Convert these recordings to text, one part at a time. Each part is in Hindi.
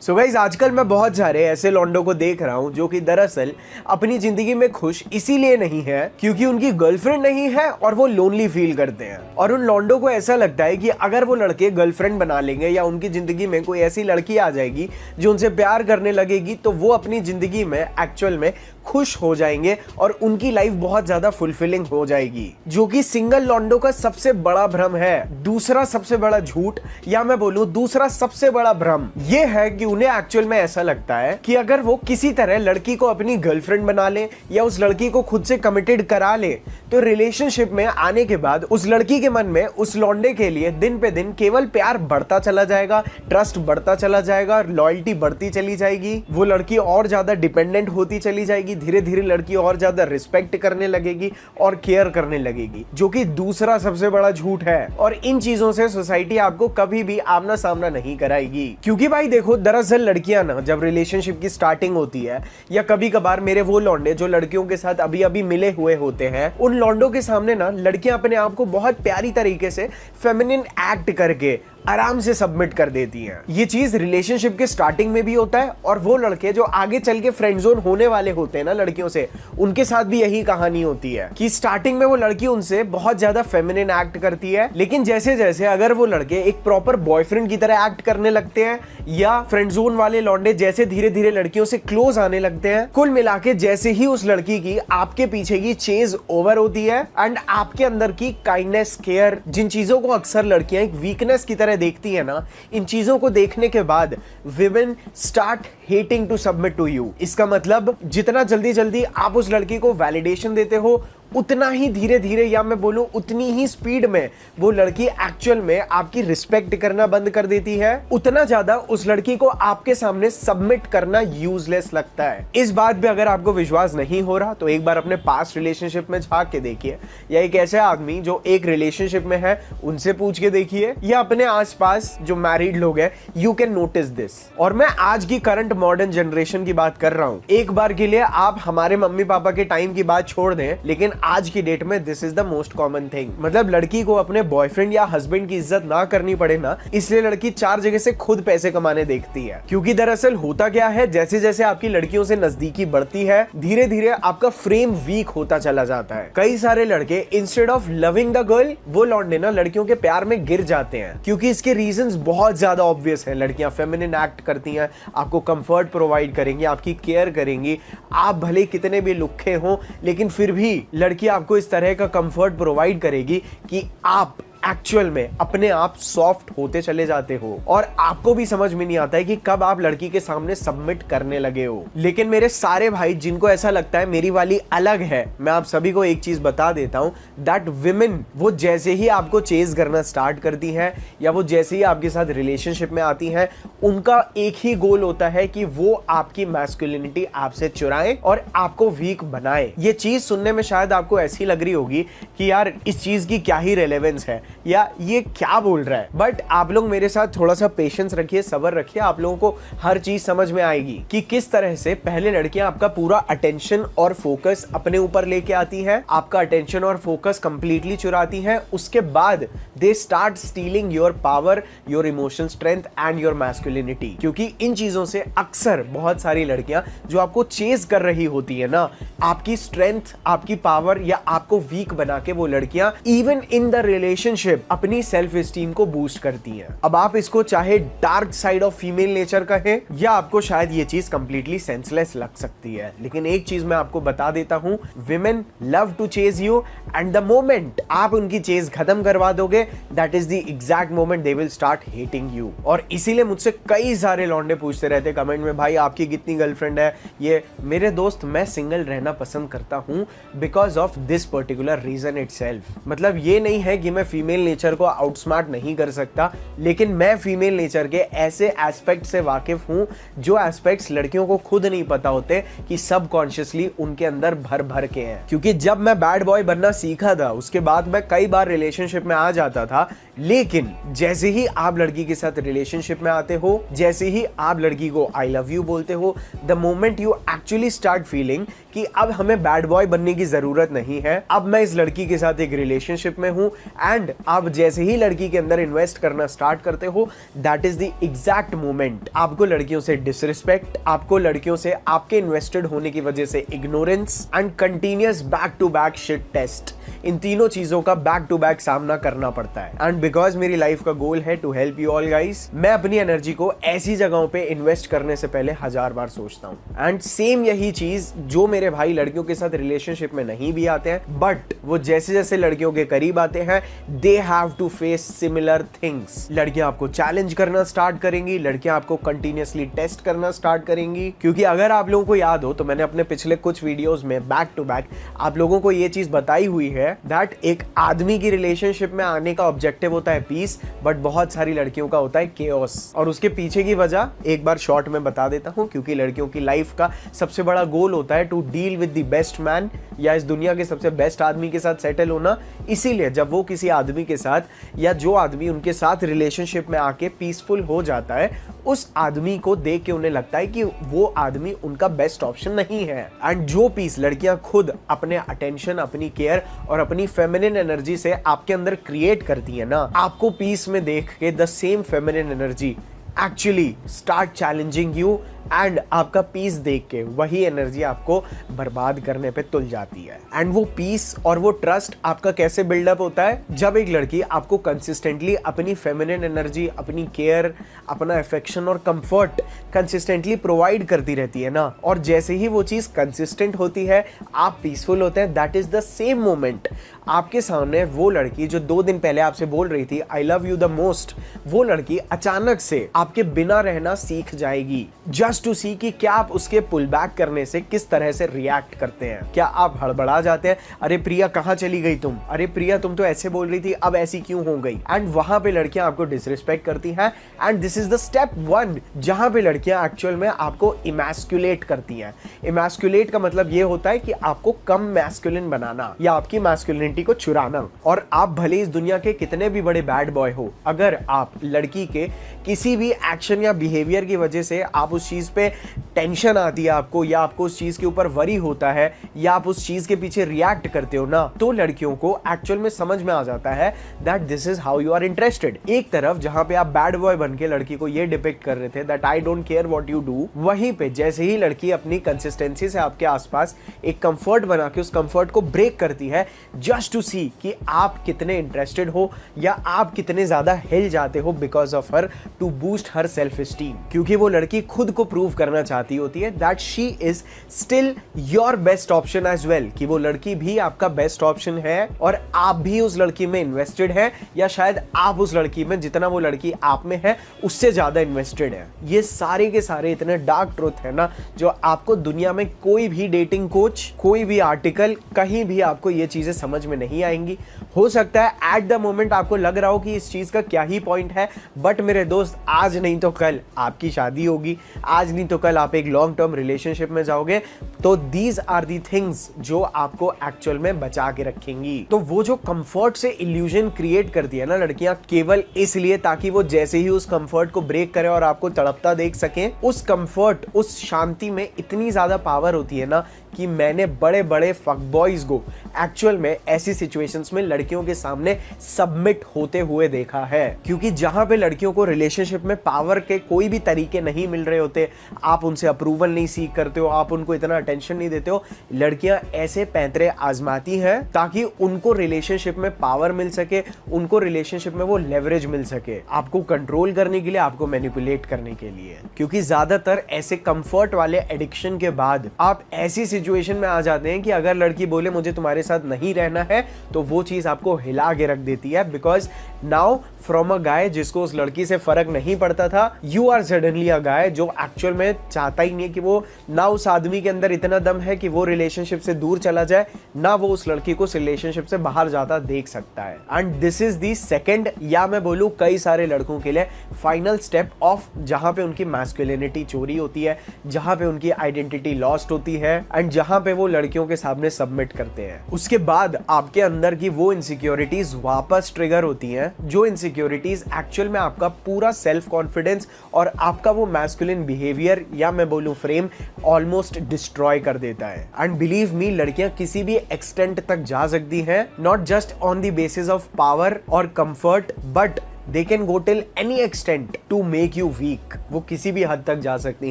सो गाइस, आजकल मैं बहुत सारे ऐसे लौंडों को देख रहा हूँ जो कि दरअसल अपनी जिंदगी में खुश इसीलिए नहीं है क्योंकि उनकी गर्लफ्रेंड नहीं है और वो लोनली फील करते हैं। और उन लौंडों को ऐसा लगता है कि अगर वो लड़के गर्लफ्रेंड बना लेंगे या उनकी जिंदगी में कोई ऐसी लड़की आ जाएगी जो उनसे प्यार करने लगेगी तो वो अपनी जिंदगी में एक्चुअल में खुश हो जाएंगे और उनकी लाइफ बहुत ज्यादा फुलफिलिंग हो जाएगी, जो कि सिंगल लौंडों का सबसे बड़ा भ्रम है। दूसरा सबसे बड़ा झूठ, या मैं बोलूं दूसरा सबसे बड़ा भ्रम ये है कि उन्हें एक्चुअल में ऐसा लगता है कि अगर वो किसी तरह लड़की को अपनी गर्लफ्रेंड बना ले या उस लड़की को खुद से कमिटेड करा ले तो रिलेशनशिप में आने के बाद उस लड़की के मन में उस लौंडे के लिए दिन पे दिन केवल प्यार बढ़ता चला जाएगा, ट्रस्ट बढ़ता चला जाएगा, लॉयल्टी बढ़ती चली जाएगी, वो लड़की और ज्यादा डिपेंडेंट होती चली जाएगी, धीरे धीरे लड़की और ज्यादा रिस्पेक्ट करने लगेगी और केयर करने लगेगी, जो कि दूसरा सबसे बड़ा झूठ है। और इन चीजों से सोसाइटी आपको कभी भी आमना सामना नहीं कराएगी, क्योंकि भाई देखो, दरअसल लड़कियां ना जब रिलेशनशिप की स्टार्टिंग होती है या कभी कभार मेरे वो लौंडे जो लड़कियों के साथ अभी अभी मिले हुए होते हैं, उन लौंडों के सामने ना लड़कियां अपने आप को बहुत प्यारी तरीके से फेमिनिन एक्ट करके आराम से सबमिट कर देती हैं। ये चीज रिलेशनशिप के स्टार्टिंग में भी होता है और वो लड़के जो आगे चल के फ्रेंड जोन होने वाले होते हैं ना लड़कियों से, उनके साथ भी यही कहानी होती है कि स्टार्टिंग में वो लड़की उनसे बहुत ज्यादा फेमिनिन एक्ट करती है, लेकिन जैसे जैसे अगर वो लड़के एक प्रॉपर बॉयफ्रेंड की तरह एक्ट करने लगते हैं या फ्रेंड जोन वाले लौंडे जैसे धीरे धीरे लड़कियों से क्लोज आने लगते हैं, कुल मिला के जैसे ही उस लड़की की आपके पीछे की चेज ओवर होती है एंड आपके अंदर की काइंडनेस, केयर, जिन चीजों को अक्सर लड़कियां एक वीकनेस की तरह देखती है ना, इन चीजों को देखने के बाद women start hating to submit to you. इसका मतलब जितना जल्दी जल्दी आप उस लड़की को वैलिडेशन देते हो उतना ही धीरे धीरे, या मैं बोलूं उतनी ही स्पीड में वो लड़की एक्चुअल में आपकी रिस्पेक्ट करना बंद कर देती है, उतना ज्यादा उस लड़की को आपके सामने सबमिट करना यूजलेस लगता है। इस बात पे अगर आपको विश्वास नहीं हो रहा तो एक बार अपने पास्ट रिलेशनशिप में झांक के देखिए, या एक ऐसे आदमी जो एक रिलेशनशिप में है उनसे पूछ के देखिए, या अपने आसपास जो मैरिड लोग हैं, यू कैन नोटिस दिस। और मैं आज की करंट मॉडर्न जनरेशन की बात कर रहा हूं। एक बार के लिए आप हमारे मम्मी पापा के टाइम की बात छोड़ दें, लेकिन आज की डेट में this is the most common thing. मतलब लड़की को अपने बॉयफ्रेंड या हस्बैंड की इज्जत ना करनी पड़े ना, इसलिए लड़की चार जगह से खुद पैसे कमाने देखती है। क्योंकि दरअसल होता क्या है, जैसे जैसे आपकी लड़कियों से नजदीकी बढ़ती है धीरे धीरे आपका फ्रेम वीक होता चला जाता है। कई सारे लड़के instead of loving the girl, वो लौंडे ना लड़कियों के प्यार में गिर जाते हैं, क्योंकि इसके रीजंस बहुत ज्यादा ऑब्वियस है। लड़कियां फेमिनिन एक्ट करती हैं, आपको कंफर्ट प्रोवाइड करेंगी, आपकी केयर करेंगी, आप भले कितने भी लुक्खे हो लेकिन फिर भी लड़की आपको इस तरह का कंफर्ट प्रोवाइड करेगी कि आप एक्चुअल में अपने आप सॉफ्ट होते चले जाते हो और आपको भी समझ में नहीं आता है कि कब आप लड़की के सामने सबमिट करने लगे हो। लेकिन मेरे सारे भाई जिनको ऐसा लगता है मेरी वाली अलग है, मैं आप सभी को एक चीज बता देता हूं, दैट विमेन वो जैसे ही आपको चेज करना स्टार्ट करती हैं या वो जैसे ही आपके साथ रिलेशनशिप में आती हैं, उनका एक ही गोल होता है कि वो आपकी मैस्कुलिनिटी आपसे चुराएं और आपको वीक बनाए। ये चीज सुनने में शायद आपको ऐसी लग रही होगी कि यार इस चीज की क्या ही रेलेवेंस है या ये क्या बोल रहा है, बट आप लोग मेरे साथ थोड़ा सा पेशेंस रखिए, सब्र रखिए, आप लोगों को हर चीज समझ में आएगी कि किस तरह से पहले लड़कियां आपका पूरा अटेंशन और फोकस अपने ऊपर लेके आती हैं, आपका अटेंशन और फोकस कंप्लीटली चुराती हैं, उसके बाद they start stealing your power, your emotional strength and your masculinity. क्योंकि इन चीजों से अक्सर बहुत सारी लड़कियां जो आपको चेज कर रही होती है ना, आपकी स्ट्रेंथ, आपकी पावर या आपको वीक बना के वो लड़कियां इवन इन द रिलेशनशिप अपनी सेल्फ एस्टीम को बूस्ट करती हैं। अब आप इसको चाहे dark side of female nature कहें या आपको शायद ये चीज कंप्लीटली सेंसलेस लग सकती है, लेकिन एक चीज मैं आपको बता देता हूं, women love to chase you and the moment आप उनकी चेज खत्म करवा दोगे, that is the exact moment they will start hating you. और इसीलिए मुझसे कई सारे लौंडे पूछते रहते कमेंट में, भाई आपकी कितनी गर्लफ्रेंड है? ये मेरे दोस्त, मैं सिंगल रहना पसंद करता हूं because of this particular reason itself. मतलब ये नहीं है कि मैं फीमेल नेचर को आउटस्मार्ट नहीं कर सकता, लेकिन मैं फीमेल नेचर के ऐसे एस्पेक्ट से वाकिफ हूं जो एस्पेक्ट्स लड़कियों को खुद नहीं पता होते कि सबकॉन्शियसली उनके अंदर भर भर के हैं। क्योंकि जब मैं बैड बॉय बनना सीखा था उसके बाद मैं कई बार रिलेशनशिप में आ जाता था, लेकिन जैसे ही आप लड़की के साथ रिलेशनशिप में आते हो, जैसे ही आप लड़की को आई लव यू बोलते हो, the moment you actually start feeling कि अब हमें बैड बॉय बनने की जरूरत नहीं है, अब मैं इस लड़की के साथ एक रिलेशनशिप में हूं एंड आप जैसे ही लड़की के अंदर इन्वेस्ट करना स्टार्ट करते हो, that is the exact moment आपको लड़कियों से डिसरिस्पेक्ट, आपको लड़कियों से आपके इन्वेस्टेड होने की वजह से ignorance and continuous back to back shit test, इन तीनों चीजों का बैक टू बैक सामना करना पड़ता है। एंड बिकॉज मेरी लाइफ का गोल है to help you all guys, मैं अपनी एनर्जी को ऐसी जगहों पे इन्वेस्ट करने से पहले 1000 बार सोचता हूं। एंड सेम यही चीज जो मेरे भाई लड़कियों के साथ रिलेशनशिप में नहीं भी आते हैं, बट वो जैसे जैसे लड़कियों के करीब आते हैं, they have to face similar things. लड़कियां आपको चैलेंज करना स्टार्ट करेंगी, लड़कियां आपको कंटिन्यूअसली टेस्ट करना स्टार्ट करेंगी। क्योंकि अगर आप लोगों को याद हो तो मैंने अपने पिछले कुछ वीडियोस में बैक टू बैक आप लोगों को ये चीज बताई हुई है दैट एक आदमी की रिलेशनशिप में आने का ऑब्जेक्टिव होता है पीस, बट बहुत सारी लड़कियों का होता है केओस। और उसके पीछे की वजह एक बार शॉर्ट में बता देता हूं, क्योंकि लड़कियों की लाइफ का सबसे बड़ा गोल होता है to deal with the best man, या इस दुनिया के सबसे बेस्ट आदमी के साथ सेटल होना। इसीलिए जब वो किसी आदमी के साथ या जो आदमी उनके साथ रिलेशनशिप में आके पीसफुल हो जाता है, उस आदमी को देख के उन्हें लगता है कि वो आदमी उनका बेस्ट ऑप्शन नहीं है। एंड जो पीस लड़कियां खुद अपने अटेंशन, अपनी केयर और अपनी फेमिनिन एनर्जी से आपके अंदर क्रिएट करती है ना, आपको पीस में देख के the same feminine energy actually start challenging you, and आपका पीस देख के वही एनर्जी आपको बर्बाद करने पे तुल जाती है। एंड वो पीस और वो ट्रस्ट आपका कैसे बिल्डअप होता है, जब एक लड़की आपको कंसिस्टेंटली अपनी फेमिनिन एनर्जी, अपनी केयर, अपना अफेक्शन और कंफर्ट कंसिस्टेंटली प्रोवाइड करती रहती है ना, और जैसे ही वो चीज कंसिस्टेंट होती है, आप पीसफुल होते हैं, that is the same moment आपके सामने वो लड़की जो 2 दिन पहले आपसे बोल रही थी आई लव यू द मोस्ट, वो लड़की अचानक से आपके बिना रहना सीख जाएगी, जस्ट टू सी कि क्या आप उसके पुल बैक करने से किस तरह से रिएक्ट करते हैं। क्या आप हड़बड़ा जाते हैं, अरे प्रिया कहाँ चली गई तुम, अरे प्रिया तुम तो ऐसे बोल रही थी, अब ऐसी क्यों हो गई। एंड वहां पे लड़कियां आपको डिसरिस्पेक्ट करती हैं, and this is the step 1 जहां पे लड़कियां एक्चुअल में आपको इमैस्कुलेट करती हैं। इमैस्कुलेट का मतलब ये होता है कि आपको कम मैस्कुलिन बनाना या आपकी मैस्कुलिनिटी को चुराना। और आप भले इस दुनिया के कितने भी बड़े बैड बॉय हो, अगर आप लड़की के किसी भी एक्शन या बिहेवियर की वजह से आप उस चीज पे टेंशन आती है आपको, या आपको उस चीज के ऊपर वरी होता है, या आप उस चीज के पीछे रिएक्ट करते हो ना, तो लड़कियों को एक्चुअल में समझ में आ जाता है that this is how you are interested. एक तरफ जहां पे आप बैड बॉय बन के लड़की को ये डिपिक्ट कर रहे थे that I don't care what you do, वहीं पे जैसे ही लड़की अपनी कंसिस्टेंसी से आपके आसपास एक कंफर्ट बना के उस कंफर्ट को ब्रेक करती है, जस्ट टू सी कि आप कितने इंटरेस्टेड हो या आप कितने ज्यादा हिल जाते हो because of her, to boost her self esteem. क्योंकि वो लड़की खुद को प्रूव करना चाहती होती है that she is still your best option as well, कि वो लड़की भी आपका बेस्ट ऑप्शन है और आप भी उस लड़की में इन्वेस्टेड है, या शायद आप उस लड़की में जितना वो लड़की आप में है उससे ज्यादा इन्वेस्टेड है। ये सारे के सारे इतने डार्क ट्रूथ है ना, जो आपको दुनिया में कोई भी डेटिंग कोच, कोई भी आर्टिकल, कहीं भी आपको ये चीजें समझ में नहीं आएंगी। हो सकता है एट द मोमेंट आपको लग रहा हो कि इस चीज का क्या ही पॉइंट है, बट मेरे दोस्त आज नहीं तो कल आपकी शादी होगी, आज नहीं तो कल आप एक लॉन्ग टर्म रिलेशनशिप में जाओगे, तो दीज आर दी थिंग्स जो आपको एक्चुअल में बचा के रखेंगी। तो वो जो कंफर्ट से इल्यूजन क्रिएट करती है ना लड़कियां, केवल इसलिए ताकि वो जैसे ही उस कंफर्ट को ब्रेक करे और आपको तड़पता देख सकें, उस कंफर्ट, उस शांति में इतनी ज्यादा पावर होती है ना कि मैंने बड़े बड़े फक बॉयज को एक्चुअल में ऐसी सिचुएशंस में लड़कियों के सामने सबमिट होते हुए देखा है। क्योंकि जहां पे लड़कियों को रिलेशनशिप में पावर के कोई भी तरीके नहीं मिल रहे होते, आप उनसे अप्रूवल नहीं सीख करते हो, आप उनको इतना अटेंशन नहीं देते हो, लड़कियां ऐसे पैंतरे आजमाती हैं ताकि उनको रिलेशनशिप में पावर मिल सके, उनको रिलेशनशिप में वो लेवरेज मिल सके, आपको कंट्रोल करने के लिए, आपको मैनिपुलेट करने के लिए। क्योंकि ज्यादातर ऐसे कंफर्ट वाले एडिक्शन के बाद आप ऐसी सिचुएशन में आ जाते हैं कि अगर लड़की बोले मुझे तुम्हारे साथ नहीं रहना है, तो वो चीज आपको हिला के रख देती है। बिकॉज नाउ फ्रॉम अ गाय जिसको उस लड़की से फर्क नहीं पड़ता था, you are suddenly a guy जो एक्चुअल में चाहता ही नहीं है कि वो, ना उस आदमी के अंदर इतना दम है कि वो रिलेशनशिप से दूर चला जाए, ना वो उस लड़की को रिलेशनशिप से बाहर जाता देख सकता है। And this is the second, या मैं बोलूं कई सारे लड़कों के लिए फाइनल स्टेप ऑफ जहां पे उनकी मैस्कुलिनिटी चोरी होती है, जहां पे उनकी आइडेंटिटी लॉस्ट होती है, एंड जहां पे वो लड़कियों के सामने सबमिट करते हैं। उसके बाद आपके अंदर की वो इनसिक्योरिटीज वापस ट्रिगर होती हैं, जो इनसिक्योरिटीज इनसिक्योरिटीज एक्चुअल में आपका पूरा सेल्फ कॉन्फिडेंस और आपका वो मैस्कुलिन बिहेवियर या मैं बोलूं फ्रेम ऑलमोस्ट डिस्ट्रॉय कर देता है। एंड बिलीव मी, लड़कियां किसी भी एक्सटेंट तक जा सकती हैं, not just on the basis of power और comfort, but they can go till any extent to make you weak. वो किसी भी हद तक जा सकती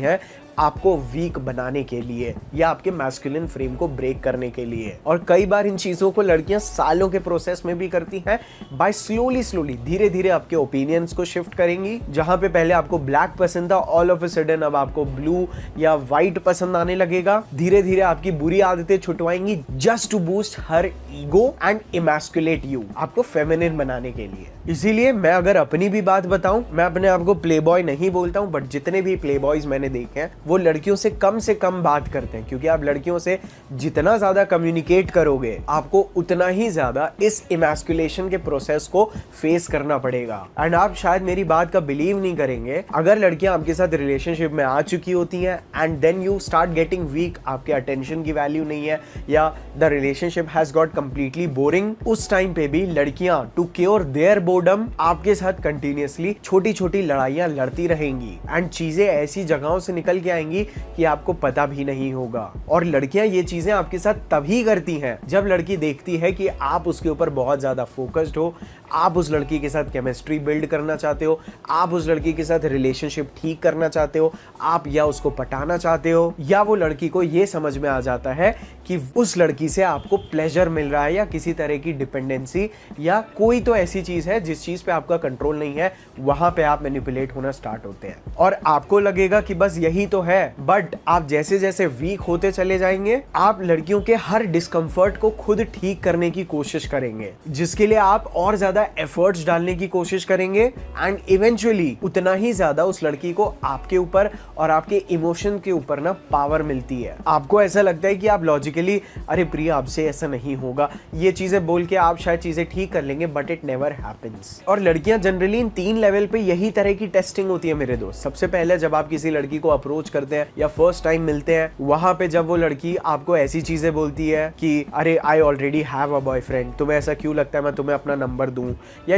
हैं आपको वीक बनाने के लिए या आपके मैस्कुलिन फ्रेम को ब्रेक करने के लिए। और कई बार इन चीजों को लड़कियां सालों के प्रोसेस में भी करती हैं। बाय स्लोली धीरे धीरे आपके ओपिनियंस को शिफ्ट करेंगी। जहां पे पहले आपको ब्लैक पसंद था, ऑल ऑफ अ सडन अब आपको ब्लू या व्हाइट पसंद आने लगेगा। धीरे धीरे आपकी बुरी आदतें छुटवाएंगी just to boost her ego and emasculate you, आपको फेमिनिन बनाने के लिए। इसीलिए मैं अगर अपनी भी बात बताऊं, मैं अपने आप को प्ले बॉय नहीं बोलता हूं, बट जितने भी प्ले बॉयज मैंने देखे हैं वो लड़कियों से कम बात करते हैं, क्योंकि आप लड़कियों से जितना ज्यादा कम्युनिकेट करोगे आपको उतना ही ज्यादा इस इमैस्कुलेशन के प्रोसेस को फेस करना पड़ेगा। एंड आप शायद मेरी बात का बिलीव नहीं करेंगे, अगर लड़कियां आपके साथ रिलेशनशिप में आ चुकी होती हैं and then you start getting weak, आपके अटेंशन की वैल्यू नहीं है या the relationship has got completely boring, उस टाइम पे भी लड़कियां टू क्योर देयर बोर्डम आपके साथ कंटिन्यूअसली छोटी छोटी लड़ाइयां लड़ती रहेंगी एंड चीजें ऐसी जगहों से निकल के आएंगी कि आपको पता भी नहीं होगा। और लड़कियां ये चीजें आपके साथ तभी करती हैं जब लड़की देखती है कि आप उसके ऊपर बहुत ज्यादा फोकस्ड हो, आप उस लड़की के साथ केमिस्ट्री बिल्ड करना चाहते हो, आप उस लड़की के साथ रिलेशनशिप ठीक करना चाहते हो, आप या उसको पटाना चाहते हो, या वो लड़की को ये समझ में आ जाता है कि उस लड़की से आपको प्लेजर मिल रहा है या किसी तरह की डिपेंडेंसी या कोई तो ऐसी चीज है जिस चीज पे आपका कंट्रोल नहीं है, वहां पे आप मैनिपुलेट होना स्टार्ट होते हैं। और आपको लगेगा कि बस यही तो है, बट आप जैसे जैसे वीक होते चले जाएंगे आप लड़कियों के हर डिस्कंफर्ट को खुद ठीक करने की कोशिश करेंगे, जिसके लिए आप और ज्यादा एफर्ट्स डालने की कोशिश करेंगे एंड इवेंचुअली उतना ही ज्यादा उस लड़की को आपके ऊपर और आपके इमोशन के ऊपर ना पावर मिलती है। आपको ऐसा लगता है कि आप लॉजिकली अरे प्रिया आपसे ऐसा नहीं होगा, ये चीजें बोल के आप शायद चीजें ठीक कर लेंगे, बट इट नेवर हैपेंस। और लड़कियां जनरली इन 3 लेवल पे यही तरह की टेस्टिंग होती है मेरे दोस्त। सबसे पहले जब आप किसी लड़की को अप्रोच करते हैं या फर्स्ट टाइम मिलते हैं, वहां पे जब वो लड़की आपको ऐसी चीजें बोलती है कि अरे I already have a boyfriend, तुम्हें ऐसा क्यों लगता है मैं तुम्हें अपना नंबर दूं, या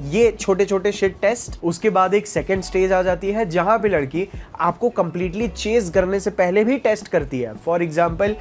ये छोटे छोटे शिट टेस्ट। उसके बाद एक सेकंड स्टेज आ जाती है जहां पे लड़की आपको कंप्लीटली चेज करने से पहले भी टेस्ट करती है। फॉर एग्जाम्पल,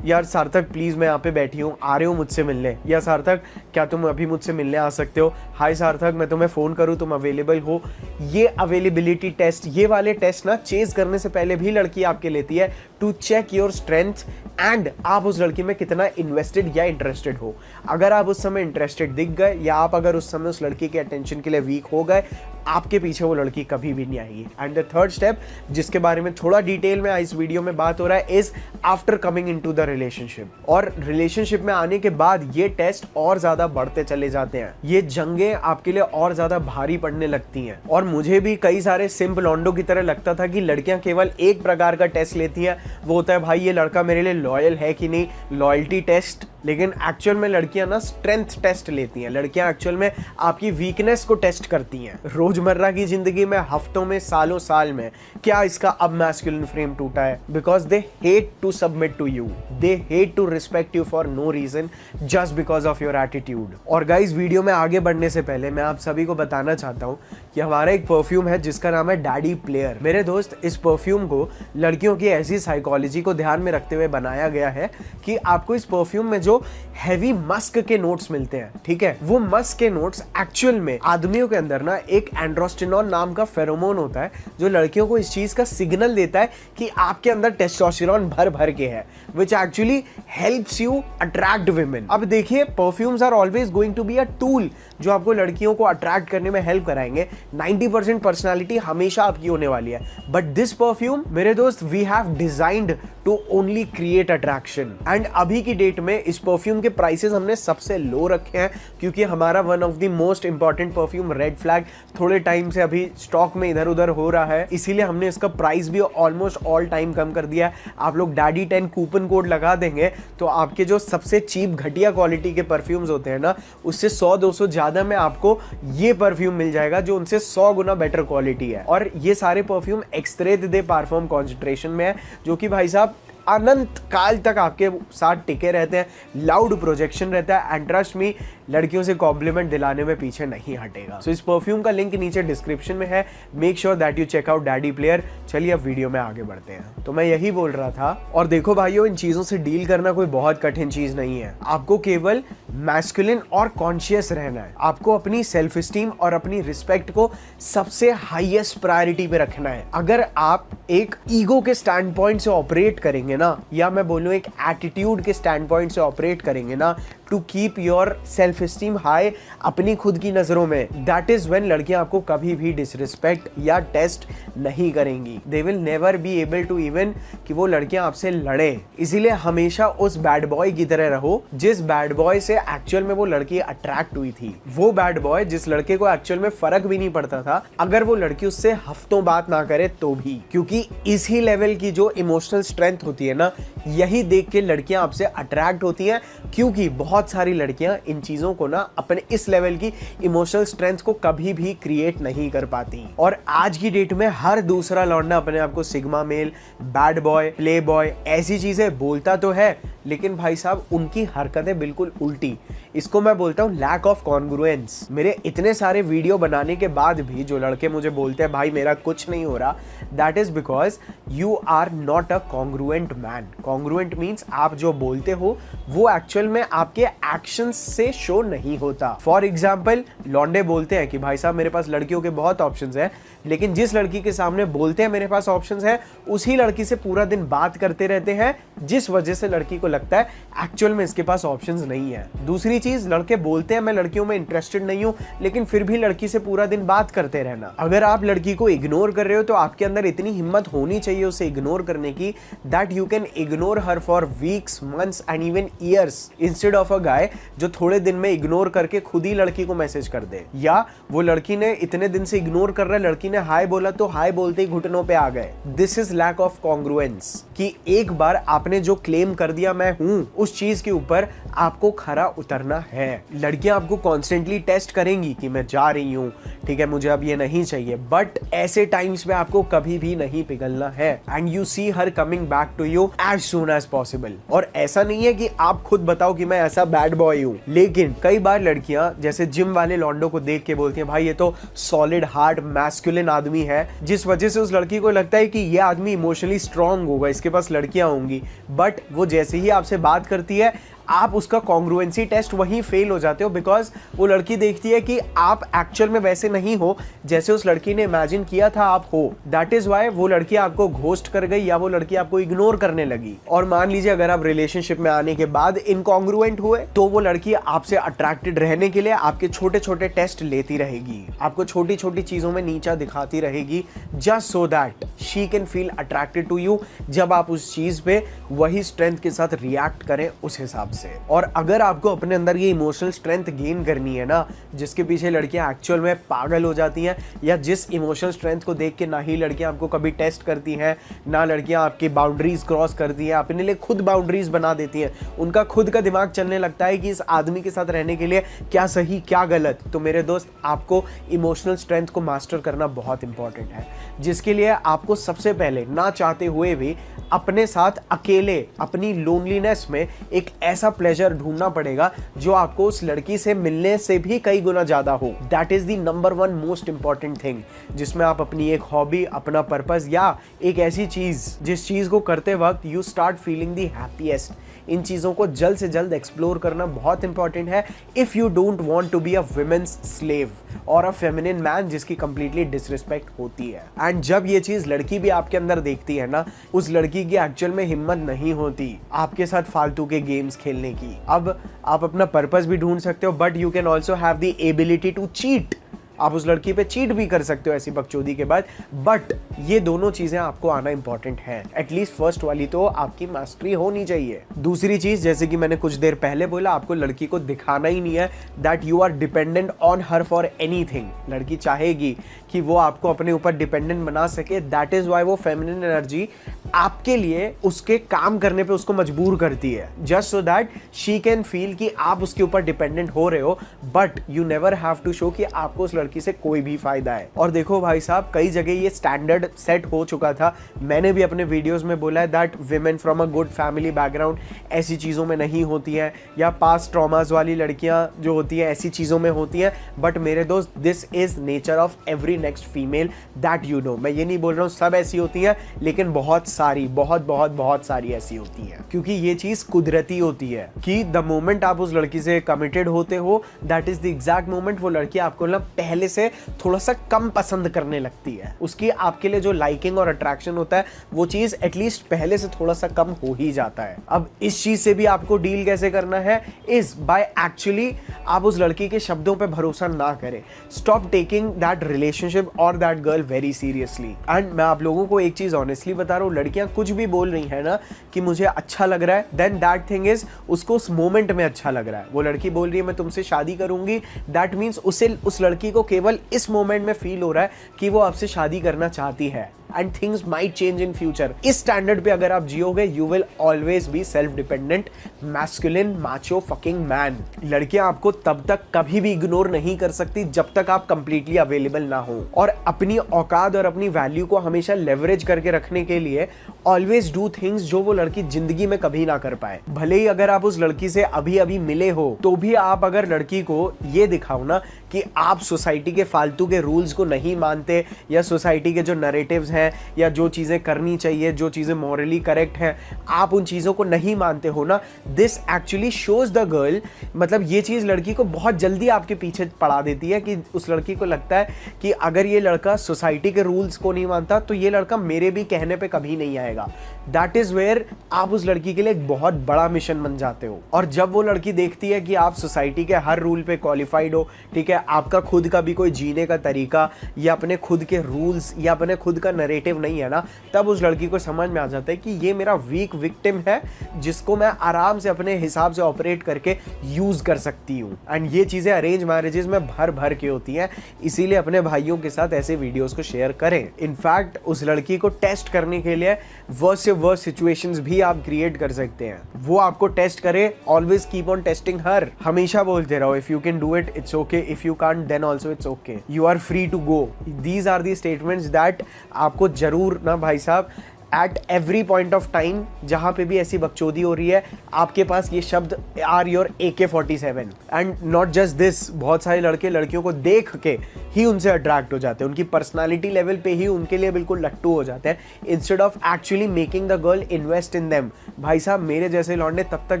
यार सार्थक प्लीज मैं यहाँ पे बैठी हूँ, आ रहे हो मुझसे मिलने, या सार्थक क्या तुम अभी मुझसे मिलने आ सकते हो, हाय सार्थक मैं तुम्हें फोन करूँ तुम अवेलेबल हो। ये अवेलेबिलिटी टेस्ट, ये वाले टेस्ट ना चेज करने से पहले भी लड़की आपके लेती है to check your strength and आप उस लड़की में कितना इन्वेस्टेड या इंटरेस्टेड हो। अगर आप उस समय इंटरेस्टेड दिख गए या आप अगर उस समय उस लड़की के अटेंशन के लिए वीक हो गए, आपके पीछे वो लड़की कभी भी नहीं आएगी। एंड द थर्ड स्टेप जिसके बारे में थोड़ा डिटेल में इस वीडियो में बात हो रहा है is after coming into the relationship. और रिलेशनशिप में आने के बाद ये टेस्ट और ज्यादा बढ़ते चले जाते हैं, ये जंगें आपके लिए और ज्यादा भारी पड़ने लगती हैं। और मुझे भी कई सारे सिंपल लॉन्डो की तरह लगता था कि लड़कियां केवल एक प्रकार का टेस्ट लेती हैं, वो होता है भाई ये लड़का मेरे लिए लॉयल है कि नहीं, लॉयल्टी टेस्ट। लेकिन एक्चुअल में लड़कियां ना स्ट्रेंथ टेस्ट लेती हैं। लड़कियां एक्चुअल में आपकी वीकनेस को टेस्ट करती हैं। रोजमर्रा की जिंदगी में, हफ्तों में, सालों साल में क्या इसका अब मैस्कुलिन फ्रेम टूटा है? Because they hate to submit to you, they hate to respect you for no reason, just because of your attitude. और गाइस, वीडियो में आगे बढ़ने से पहले मैं आप सभी को बताना चाहता हूँ कि हमारा एक परफ्यूम है जिसका नाम है डैडी प्लेयर। मेरे दोस्त, इस परफ्यूम को लड़कियों की ऐसी साइकोलॉजी को ध्यान में रखते हुए बनाया गया है कि आपको इस परफ्यूम में जो हैवी मस्क के नोट्स मिलते हैं, ठीक है, वो मस्क के नोट्स एक्चुअल में आदमियों के अंदर ना एक एंड्रोस्टेनॉन नाम का फेरोमोन होता है जो लड़कियों को इस चीज का सिग्नल देता है कि आपके अंदर टेस्टोस्टेरोन भर भर के है, which actually helps you attract women। अब देखिए, perfumes are always going to be a tool जो आपको लड़कियों को अट्रैक्ट करने में हेल्प कराएंगे। 90% पर्सनालिटी हमेशा आपकी होने वाली है, बट दिस परफ्यूम मेरे दोस्त we have designed to only create attraction. And अभी की डेट में इस परफ्यूम के प्राइसेस हमने सबसे लो रखे हैं क्योंकि हमारा one of the most important perfume red flag थोड़े टाइम से अभी स्टॉक में इधर उधर हो रहा है, इसीलिए हमने इसका प्राइस भी ऑलमोस्ट ऑल टाइम कम कर दिया है। आप लोग डैडी 10 कूपन कोड लगा देंगे तो आपके जो सबसे चीप घटिया क्वालिटी के परफ्यूम्स होते हैं ना, उससे 100-200 ज्यादा में आपको ये परफ्यूम मिल जाएगा जो उनसे 100 गुना बेटर क्वालिटी है। और ये सारे परफ्यूम एक्सरे दे पारफॉर्म कॉन्सेंट्रेशन में है जो कि भाई साहब अनंत काल तक आपके साथ टिके रहते हैं। लाउड प्रोजेक्शन रहता है एंड ट्रस्ट मी, लड़कियों से कॉम्प्लीमेंट दिलाने में पीछे नहीं हटेगा। सो इस परफ्यूम का लिंक नीचे डिस्क्रिप्शन में है, make sure that you check out Daddy Player. चलिए अब वीडियो में आगे बढ़ते हैं। तो मैं यही बोल रहा था, और देखो भाइयों, इन चीजों से डील करना कोई बहुत कठिन चीज नहीं है। आपको केवल मैस्कुलिन और कॉन्शियस रहना है। आपको अपनी सेल्फ स्टीम और अपनी रिस्पेक्ट को सबसे हाईएस्ट प्रायोरिटी पे रखना है। अगर आप एक ईगो के स्टैंड पॉइंट से ऑपरेट करेंगे ना, या मैं बोलूं एक एटीट्यूड के स्टैंड पॉइंट से ऑपरेट करेंगे ना, to keep your self esteem high अपनी खुद की नजरों में, दैट इज व्हेन लड़कियां आपको कभी भी डिसरिस्पेक्ट या टेस्ट नहीं करेंगी। They will never be able to even कि वो लड़कियां आपसे लड़े। इसीलिए हमेशा उस बैड बॉय की तरह रहो जिस बैड बॉय से एक्चुअल में वो लड़की अट्रैक्ट हुई थी। वो बैड बॉय जिस लड़के को एक्चुअल में फर्क भी नहीं पड़ता था अगर वो लड़की उससे हफ्तों बात ना करे तो भी, क्योंकि इसी लेवल की जो इमोशनल स्ट्रेंथ होती है ना, यही देख के लड़कियां आपसे अट्रैक्ट होती हैं। क्योंकि बहुत सारी लड़कियां इन चीजों को ना अपने इस लेवल की इमोशनल स्ट्रेंथ को कभी भी क्रिएट नहीं कर पाती। और आज की डेट में हर दूसरा लौंडा अपने आप को sigma male, bad boy, play boy ऐसी चीजें बोलता तो है, लेकिन भाई साहब उनकी हरकतें बिल्कुल उल्टी। इसको मैं बोलता हूँ लैक ऑफ कॉन्ग्रुएंस। मेरे इतने सारे वीडियो बनाने के बाद भी जो लड़के मुझे बोलते हैं भाई मेरा कुछ नहीं हो रहा, that is because you are not a congruent man. Congruent means आप जो बोलते हो वो एक्चुअल में आपके एक्शंस से शो नहीं होता। फॉर एग्जाम्पल, लौंडे बोलते हैं कि भाई साहब मेरे पास लड़कियों के बहुत ऑप्शंस हैं, लेकिन जिस लड़की के सामने बोलते हैं मेरे पास ऑप्शंस हैं, उसी लड़की से पूरा दिन बात करते रहते हैं, जिस वजह से लड़की को लगता है एक्चुअल में इसके पास ऑप्शंस नहीं है। दूसरी चीज, लड़के बोलते हैं मैं लड़कियों में इंटरेस्टेड नहीं हूं, लेकिन फिर भी लड़की से पूरा दिन बात करते रहना। अगर आप लड़की को इग्नोर कर रहे हो तो आपके अंदर इतनी हिम्मत होनी चाहिए उसे इग्नोर करने की, that you can ignore her for weeks, months and even years, instead of a guy जो थोड़े दिन में इग्नोर करके खुद ही लड़की को मैसेज कर दे। या वो लड़की ने इतने दिन से इग्नोर कर रहा है, लड़की ने हाय बोला तो हाय बोलते ही घुटनों पे आ गए। This is lack of congruence, कि एक बार आपने जो क्लेम कर दिया मैं हूं, उस चीज के ऊपर आपको खरा उतरना है। लड़कियां आपको कॉन्स्टेंटली टेस्ट करेंगी कि मैं जा रही हूं, ठीक है मुझे अब ये नहीं चाहिए, बट ऐसे टाइम्स में आपको कभी भी नहीं पिघलना है। And you see her coming back to you as soon as possible. और ऐसा नहीं है कि आप खुद बताओ कि मैं ऐसा बैड बॉय हूं, लेकिन कई बार लड़कियां जैसे जिम वाले लॉन्डो को देख के बोलती हैं भाई ये तो सॉलिड हार्ड मैस्कुलिन आदमी है, जिस वजह से उस लड़की को लगता है कि ये आदमी इमोशनली स्ट्रांग होगा, इसके पास लड़कियां होंगी। बट वो जैसे ही आपसे बात करती है आप उसका कॉन्ग्रुएंसी टेस्ट वहीं फेल हो जाते हो, बिकॉज वो लड़की देखती है कि आप एक्चुअल में वैसे नहीं हो जैसे उस लड़की ने इमेजिन किया था आप हो। दैट इज वाई वो लड़की आपको घोस्ट कर गई या वो लड़की आपको इग्नोर करने लगी। और मान लीजिए अगर आप रिलेशनशिप में आने के बाद इनकॉन्ग्रुएंट हुए तो वो लड़की आपसे अट्रैक्टेड रहने के लिए आपके छोटे छोटे टेस्ट लेती रहेगी, आपको छोटी छोटी चीजों में नीचा दिखाती रहेगी, just so that she can feel attracted to you, जब आप उस चीज पे वही स्ट्रेंथ के साथ रिएक्ट करें उस हिसाब से। और अगर आपको अपने अंदर ये इमोशनल स्ट्रेंथ गेन करनी है ना, जिसके पीछे लड़कियां एक्चुअल में पागल हो जाती हैं, या जिस इमोशनल स्ट्रेंथ को देख के ना ही लड़कियां आपको कभी टेस्ट करती हैं, ना लड़कियां आपकी बाउंड्रीज क्रॉस करती हैं, अपने लिए खुद बाउंड्रीज बना देती हैं, उनका खुद का दिमाग चलने लगता है कि इस आदमी के साथ रहने के लिए क्या सही क्या गलत। तो मेरे दोस्त, आपको इमोशनल स्ट्रेंथ को मास्टर करना बहुत इंपॉर्टेंट है, जिसके लिए आपको सबसे पहले ना चाहते हुए भी अपने साथ अकेले अपनी लोनलीनेस में एक ऐसा प्लेजर ढूंढना पड़ेगा जो आपको उस लड़की से मिलने से भी कई गुना ज्यादा हो। That is the number one most important thing, जिसमें आप अपनी एक हॉबी, अपना पर्पस या एक ऐसी चीज जिस चीज को करते वक्त you start feeling the happiest, इन चीजों को जल्द से जल्द एक्सप्लोर करना बहुत इंपॉर्टेंट है if you don't want to be a women's slave और अ फेमिनिन मैन जिसकी कंप्लीटली डिसरिस्पेक्ट होती है। एंड जब ये चीज लड़की भी आपके अंदर देखती है ना, उस लड़की की एक्चुअल में हिम्मत नहीं होती आपके साथ फालतू के गेम्स खेलने की। अब आप अपना पर्पस भी ढूंढ सकते हो, but you can also have the ability to cheat. आप उस लड़की पे चीट भी कर सकते हो ऐसी बकचोदी के बाद, बट ये दोनों चीजें आपको आना इंपॉर्टेंट है। एटलीस्ट फर्स्ट वाली तो आपकी मास्टरी होनी चाहिए। दूसरी चीज, जैसे कि मैंने कुछ देर पहले बोला, आपको लड़की को दिखाना ही नहीं है that you are dependent on her for anything. लड़की चाहेगी कि वो आपको अपने ऊपर डिपेंडेंट बना सके, दैट इज वाई वो फेमिनिन एनर्जी आपके लिए उसके काम करने पे उसको मजबूर करती है, just so that she can feel कि आप उसके ऊपर डिपेंडेंट हो रहे हो, but you never have to show कि आपको उस लड़की से कोई भी फायदा है। और देखो भाई साहब, कई जगह ये स्टैंडर्ड सेट हो चुका था। मैंने भी अपने वीडियोस में बोला है that women from a good family background ऐसी चीज़ों में नहीं होती हैं, या पास्ट ट्रॉमास वाली लड़कियां जो होती हैं ऐसी चीज़ों में होती हैं। बट मेरे दोस्त, this is nature of every next female that you know. मैं ये नहीं बोल रहा हूँ सब ऐसी होती हैं, लेकिन बहुत सारी, बहुत सारी ऐसी होती हैं, क्योंकि ये चीज़ कुदरती होती है कि द मोमेंट आप उस लड़की से कमिटेड होते हो, that is the exact moment वो लड़की आपको ना पहले से थोड़ा सा कम पसंद करने लगती है। उसकी आपके लिए जो लाइकिंग और अट्रैक्शन होता है वो चीज़ एटलीस्ट पहले से थोड़ा सा कम हो ही जाता है। अब इस चीज़ से भी आपको डील कैसे करना है, इज बाय एक्चुअली आप उस लड़की के शब्दों पे भरोसा ना करें। स्टॉप टेकिंग दैट रिलेशनशिप और that girl very seriously. And मैं आप लोगों को एक चीज़ ऑनेस्टली बता रहा हूँ, लड़कियां कुछ भी बोल रही है ना कि मुझे अच्छा लग रहा है, देन दैट थिंग इज उसको उस मोमेंट में अच्छा लग रहा है। वो लड़की बोल रही है मैं तुमसे शादी करूंगी, दैट मीन्स उसे, उस लड़की को केवल इस मोमेंट में फील हो रहा है कि वो आपसे शादी करना चाहती है, and things might change in future. इस स्टैंडर्ड पे अगर आप जियोगे, you will always be self dependent masculine macho fucking man. लड़कियां आपको तब तक कभी भी इग्नोर नहीं कर सकती जब तक आप कंप्लीटली अवेलेबल ना हो। और अपनी औकात और अपनी वैल्यू को हमेशा लेवरेज करके रखने के लिए ऑलवेज डू थिंग्स जो वो लड़की जिंदगी में कभी ना कर पाए। भले ही अगर आप उस लड़की से अभी अभी मिले हो, तो भी आप अगर लड़की को ये दिखाओ ना कि आप सोसाइटी के फालतू के रूल्स को नहीं मानते, या सोसाइटी के जो नैरेटिव्स हैं या जो चीज़ें करनी चाहिए, जो चीज़ें मॉरली करेक्ट हैं, आप उन चीज़ों को नहीं मानते हो ना, this actually shows the girl, मतलब ये चीज़ लड़की को बहुत जल्दी आपके पीछे पड़ा देती है कि उस लड़की को लगता है कि अगर ये लड़का सोसाइटी के रूल्स को नहीं मानता तो ये लड़का मेरे भी कहने पे कभी नहीं आएगा। दैट इज वेयर आप उस लड़की के लिए एक बहुत बड़ा मिशन बन जाते हो। और जब वो लड़की देखती है कि आप सोसाइटी के हर रूल पे क्वालिफाइड हो, ठीक है, आपका खुद का भी कोई जीने का तरीका या अपने खुद के रूल्स या अपने खुद का नैरेटिव नहीं है ना, तब उस लड़की को समझ में आ जाता है कि ये मेरा वीक विक्टिम है जिसको मैं आराम से अपने हिसाब से ऑपरेट करके यूज कर सकती हूँ। एंड ये चीजें अरेंज मैरिजेस में भर भर के होती हैं, इसीलिए अपने भाइयों के साथ ऐसे वीडियोस को शेयर करें। इनफैक्ट उस लड़की को टेस्ट करने के लिए वर्स्ट से वर्स्ट सिचुएशंस भी आप क्रिएट कर सकते हैं। वो आपको टेस्ट करे, always keep on testing her. हमेशा बोलते रहो if you can do it it's okay, if you can't then also it's okay, you are free to go. These are the statements that आपको जरूर ना भाई साहब at every point of time जहाँ पे भी ऐसी बकचोदी हो रही है, आपके पास ये शब्द are your AK-47। And not just this, बहुत सारे लड़के लड़कियों को देख के ही उनसे अट्रैक्ट हो जाते हैं, उनकी पर्सनालिटी लेवल पे ही उनके लिए बिल्कुल लट्टू हो जाते हैं, instead of actually making the girl invest in them. भाई साहब, मेरे जैसे लौंडे तब तक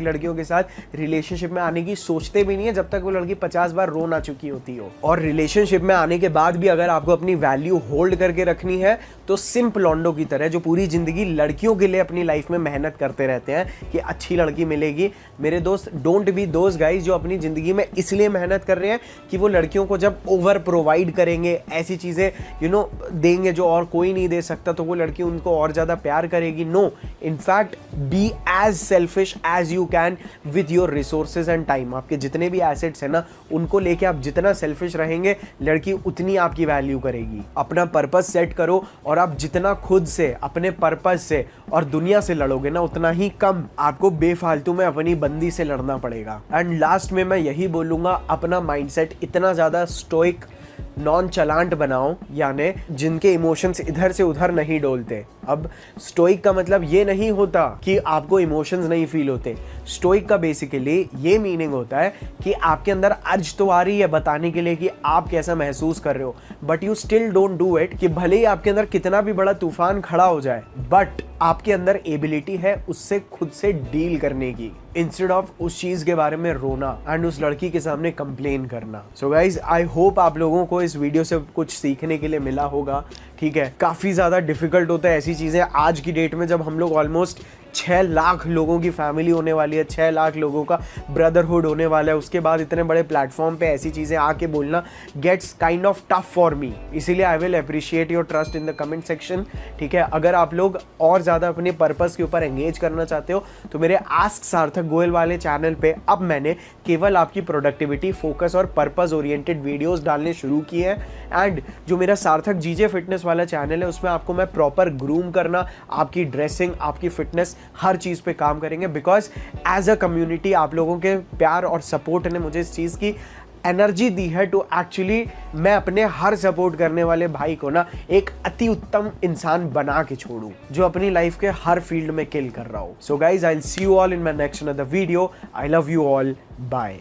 लड़कियों के साथ रिलेशनशिप में आने की सोचते भी नहीं है जब तक वो लड़की 50 बार रो ना चुकी होती हो। और रिलेशनशिप में आने के बाद भी अगर आपको अपनी वैल्यू होल्ड करके रखनी है, तो सिंप लौंडो की तरह जो पूरी जिंदगी लड़कियों के लिए अपनी लाइफ में मेहनत करते रहते हैं कि अच्छी लड़की मिलेगी, मेरे दोस्त, डोंट बी दोज गाइज जो अपनी जिंदगी में इसलिए मेहनत कर रहे हैं कि वो लड़कियों को जब ओवर प्रोवाइड करेंगे, ऐसी चीजें देंगे जो और कोई नहीं दे सकता, तो वो लड़की उनको और ज्यादा प्यार करेगी। No, in fact be as selfish as you can with your resources and time. आपके जितने भी एसेट्स है ना, उनको लेके आप जितना सेल्फिश रहेंगे, लड़की उतनी आपकी वैल्यू करेगी। अपना पर्पज सेट करो, और आप जितना खुद से, अपने पर्पज से और दुनिया से लड़ोगे ना, उतना ही कम आपको बेफालतू में अपनी बंदी से लड़ना पड़ेगा। एंड लास्ट में मैं यही बोलूंगा, अपना माइंडसेट इतना ज्यादा स्टोइक नॉन चलांट बनाओ, यानी जिनके इमोशंस इधर से उधर नहीं डोलते। अब स्टोइक का मतलब ये नहीं होता कि आपको इमोशंस नहीं फील होते। स्टोइक का बेसिकली ये मीनिंग होता है कि आपके अंदर अर्ज तो आ रही है बताने के लिए कि आप कैसा महसूस कर रहे हो, but you still don't do it. कि भले ही आपके अंदर कितना भी बड़ा तूफान खड़ा हो जाए, बट आपके अंदर एबिलिटी है उससे खुद से डील करने की, इंस्टेड ऑफ उस चीज के बारे में रोना एंड उस लड़की के सामने कंप्लेन करना। सो गाइज, आई होप आप लोगों को इस वीडियो से कुछ सीखने के लिए मिला होगा। ठीक है, काफी ज्यादा डिफिकल्ट होता है ऐसी चीजें आज की डेट में, जब हम लोग ऑलमोस्ट 6 लाख लोगों की फैमिली होने वाली है, 6 लाख लोगों का ब्रदरहुड होने वाला है, उसके बाद इतने बड़े प्लेटफॉर्म पे ऐसी चीज़ें आके बोलना gets kind of tough for me. इसीलिए I will appreciate your trust in the comment section, ठीक है। अगर आप लोग और ज़्यादा अपने पर्पस के ऊपर एंगेज करना चाहते हो तो मेरे आस्क सार्थक गोयल वाले चैनल पे अब मैंने केवल आपकी प्रोडक्टिविटी, फोकस और पर्पस ओरिएंटेड वीडियोस डालने शुरू किए हैं। एंड जो मेरा सार्थक जीजे फिटनेस वाला चैनल है उसमें आपको मैं प्रॉपर ग्रूम करना, आपकी ड्रेसिंग, आपकी फिटनेस, हर चीज़ पे काम करेंगे। बिकॉज एज अ कम्युनिटी आप लोगों के प्यार और सपोर्ट ने मुझे इस चीज़ की एनर्जी दी है टू एक्चुअली मैं अपने हर सपोर्ट करने वाले भाई को ना एक अति उत्तम इंसान बना के छोड़ूं जो अपनी लाइफ के हर फील्ड में किल कर रहा हो। So guys, I will see you all in my next another video. I love you all, bye.